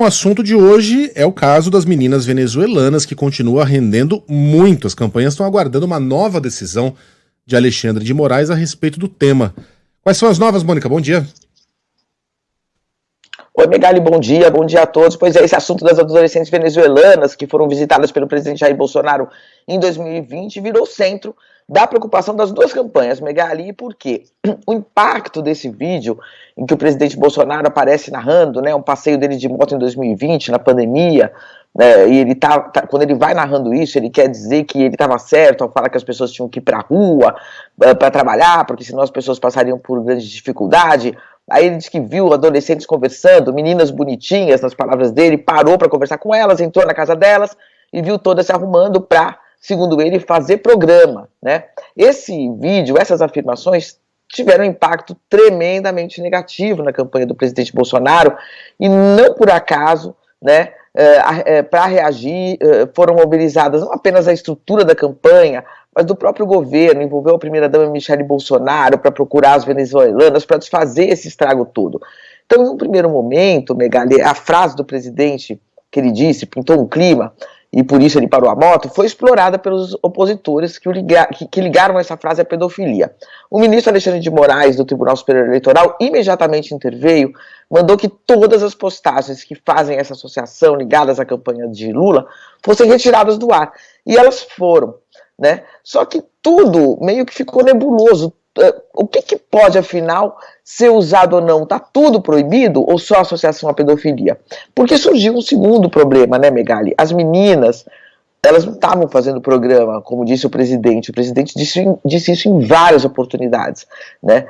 O assunto de hoje é o caso das meninas venezuelanas que continua rendendo muito. As campanhas estão aguardando uma nova decisão de Alexandre de Moraes a respeito do tema. Quais são as novas, Mônica? Bom dia. Oi, Megali, bom dia a todos. Pois é, esse assunto das adolescentes venezuelanas que foram visitadas pelo presidente Jair Bolsonaro em 2020 virou centro da preocupação das duas campanhas, Megali, por quê? O impacto desse vídeo em que o presidente Bolsonaro aparece narrando, né, um passeio dele de moto em 2020, na pandemia, e ele quando ele vai narrando isso, ele quer dizer que ele estava certo ao falar que as pessoas tinham que ir para a rua para trabalhar, porque senão as pessoas passariam por grande dificuldade. Aí ele diz que viu adolescentes conversando, meninas bonitinhas, nas palavras dele, parou para conversar com elas, entrou na casa delas e viu todas se arrumando para, segundo ele, fazer programa, né? Esse vídeo, essas afirmações tiveram um impacto tremendamente negativo na campanha do presidente Bolsonaro e não por acaso, né, para reagir foram mobilizadas não apenas a estrutura da campanha, mas do próprio governo, envolveu a primeira-dama Michele Bolsonaro para procurar as venezuelanas, para desfazer esse estrago todo. Então, em um primeiro momento, Megali, a frase do presidente que ele disse, pintou um clima, e por isso ele parou a moto, foi explorada pelos opositores que ligaram essa frase à pedofilia. O ministro Alexandre de Moraes, do Tribunal Superior Eleitoral, imediatamente interveio, mandou que todas as postagens que fazem essa associação ligadas à campanha de Lula fossem retiradas do ar. E elas foram, né? Só que tudo meio que ficou nebuloso. O que pode, afinal, ser usado ou não? Está tudo proibido ou só associação à pedofilia? Porque surgiu um segundo problema, né, Megali? As meninas, elas não estavam fazendo programa, como disse o presidente. O presidente disse isso em várias oportunidades, né?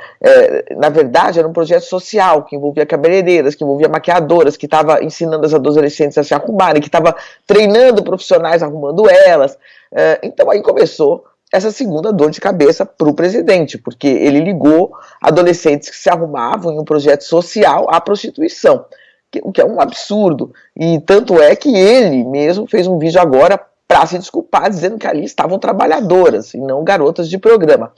Na verdade, era um projeto social que envolvia cabeleireiras, que envolvia maquiadoras, que estava ensinando as adolescentes a se arrumarem, que estava treinando profissionais arrumando elas. Então aí começou essa segunda dor de cabeça para o presidente, porque ele ligou adolescentes que se arrumavam em um projeto social à prostituição, o que é um absurdo. E tanto é que ele mesmo fez um vídeo agora para se desculpar, dizendo que ali estavam trabalhadoras e não garotas de programa.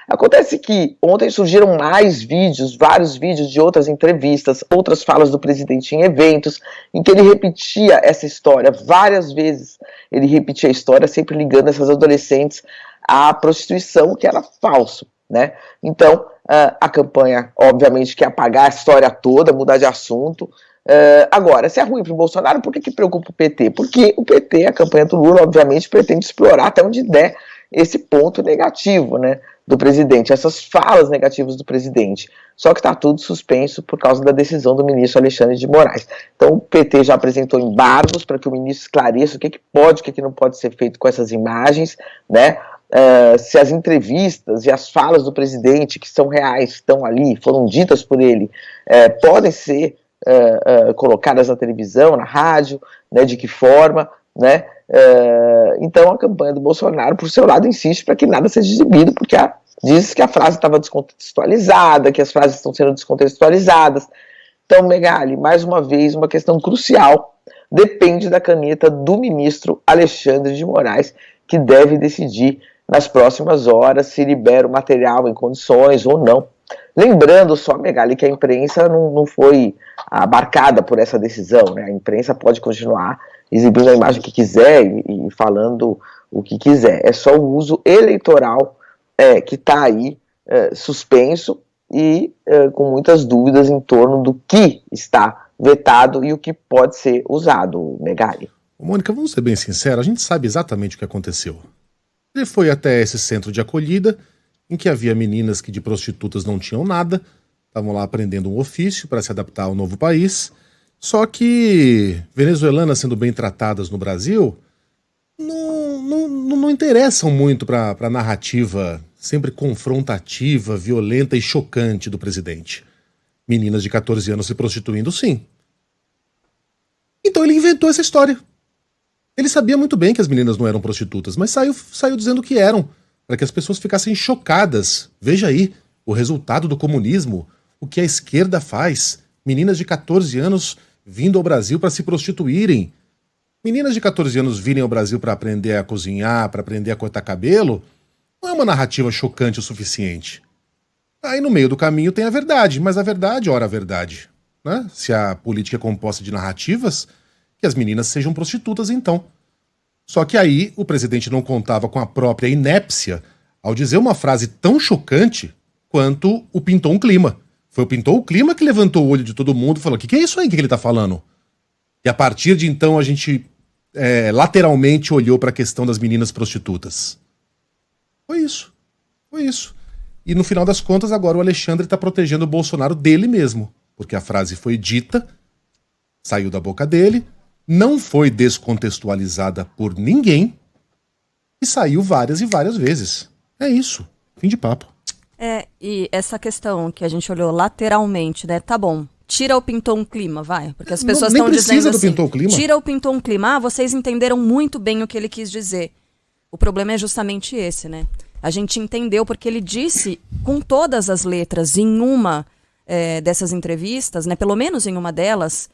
Acontece que ontem surgiram mais vídeos, vários vídeos de outras entrevistas, outras falas do presidente em eventos, em que ele repetia essa história várias vezes. Ele repetia a história, sempre ligando essas adolescentes à prostituição, que era falso, né? Então, a campanha, obviamente, quer apagar a história toda, mudar de assunto. Agora, se é ruim para o Bolsonaro, por que preocupa o PT? Porque o PT, a campanha do Lula, obviamente, pretende explorar até onde der esse ponto negativo, né, do presidente, essas falas negativas do presidente. Só que está tudo suspenso por causa da decisão do ministro Alexandre de Moraes. Então o PT já apresentou embargos para que o ministro esclareça o que pode e o que não pode ser feito com essas imagens, né? Se as entrevistas e as falas do presidente, que são reais, estão ali, foram ditas por ele, podem ser colocadas na televisão, na rádio, né, de que forma, né? Então a campanha do Bolsonaro, por seu lado, insiste para que nada seja exibido, porque diz que a frase estava descontextualizada, que as frases estão sendo descontextualizadas. Então, Megali, mais uma vez, uma questão crucial, depende da caneta do ministro Alexandre de Moraes, que deve decidir nas próximas horas se libera o material em condições ou não. Lembrando só, Megali, que a imprensa não foi abarcada por essa decisão, né? A imprensa pode continuar exibindo a imagem que quiser e falando o que quiser. É só o uso eleitoral que está aí suspenso e com muitas dúvidas em torno do que está vetado e o que pode ser usado, Megali. Mônica, vamos ser bem sinceros, a gente sabe exatamente o que aconteceu. Ele foi até esse centro de acolhida, em que havia meninas que de prostitutas não tinham nada, estavam lá aprendendo um ofício para se adaptar ao novo país, só que venezuelanas sendo bem tratadas no Brasil não interessam muito para a narrativa sempre confrontativa, violenta e chocante do presidente. Meninas de 14 anos se prostituindo, sim. Então ele inventou essa história. Ele sabia muito bem que as meninas não eram prostitutas, mas saiu dizendo que eram, para que as pessoas ficassem chocadas. Veja aí, o resultado do comunismo, o que a esquerda faz. Meninas de 14 anos vindo ao Brasil para se prostituírem. Meninas de 14 anos virem ao Brasil para aprender a cozinhar, para aprender a cortar cabelo, não é uma narrativa chocante o suficiente. Aí no meio do caminho tem a verdade, mas a verdade, ora a verdade. né? Se a política é composta de narrativas, que as meninas sejam prostitutas, então. Só que aí o presidente não contava com a própria inépcia ao dizer uma frase tão chocante quanto o Pintou um Clima. Foi o Pintou o Clima que levantou o olho de todo mundo e falou: o que é isso aí que ele tá falando? E a partir de então a gente lateralmente olhou para a questão das meninas prostitutas. Foi isso. Foi isso. E no final das contas agora o Alexandre tá protegendo o Bolsonaro dele mesmo. Porque a frase foi dita, saiu da boca dele, não foi descontextualizada por ninguém e saiu várias e várias vezes. É isso. Fim de papo. E essa questão que a gente olhou lateralmente, né? Tá bom, tira o Pintou um Clima, vai. Porque as pessoas estão dizendo assim, Pintou um Clima. Tira o Pintou um Clima, vocês entenderam muito bem o que ele quis dizer. O problema é justamente esse, né? A gente entendeu porque ele disse com todas as letras em uma dessas entrevistas, né? Pelo menos em uma delas,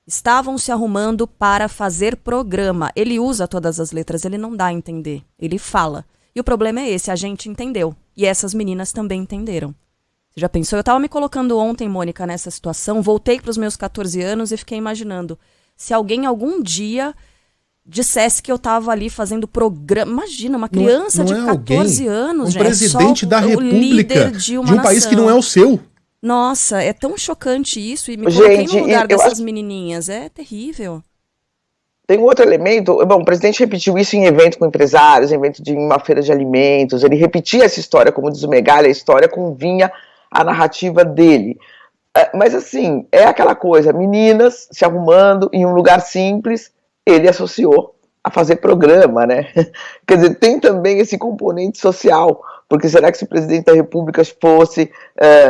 estavam se arrumando para fazer programa. Ele usa todas as letras, ele não dá a entender. Ele fala. E o problema é esse, a gente entendeu. E essas meninas também entenderam. Você já pensou? Eu estava me colocando ontem, Mônica, nessa situação, voltei para os meus 14 anos e fiquei imaginando se alguém algum dia dissesse que eu estava ali fazendo programa. Imagina, uma criança de 14 anos, gente. Um presidente da República de um país que não é o seu. Nossa, é tão chocante isso. E me coloquei no lugar dessas menininhas. É terrível. Tem um outro elemento, bom, o presidente repetiu isso em evento com empresários, em evento de uma feira de alimentos, ele repetia essa história, como diz o Megali, a história convinha a narrativa dele. Mas assim, é aquela coisa, meninas se arrumando em um lugar simples, ele associou a fazer programa, né? Quer dizer, tem também esse componente social, porque será que se o presidente da República fosse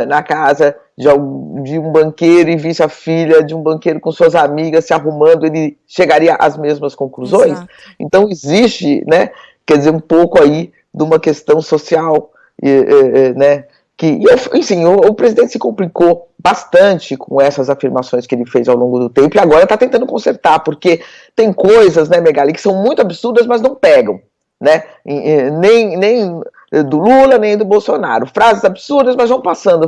na casa de um banqueiro e visse a filha de um banqueiro com suas amigas se arrumando, ele chegaria às mesmas conclusões? Exato. Então existe, né, quer dizer, um pouco aí de uma questão social, né, que, enfim, o presidente se complicou bastante com essas afirmações que ele fez ao longo do tempo e agora está tentando consertar, porque tem coisas, né, Megali, que são muito absurdas, mas não pegam, né, nem do Lula, nem do Bolsonaro. Frases absurdas, mas vão passando,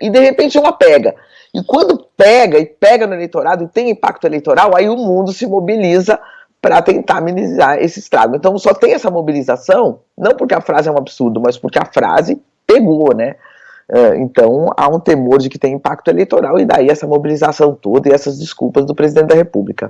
e de repente uma pega. E quando pega, e pega no eleitorado, e tem impacto eleitoral, aí o mundo se mobiliza para tentar minimizar esse estrago. Então só tem essa mobilização, não porque a frase é um absurdo, mas porque a frase pegou, né? Então há um temor de que tem impacto eleitoral, e daí essa mobilização toda e essas desculpas do presidente da República.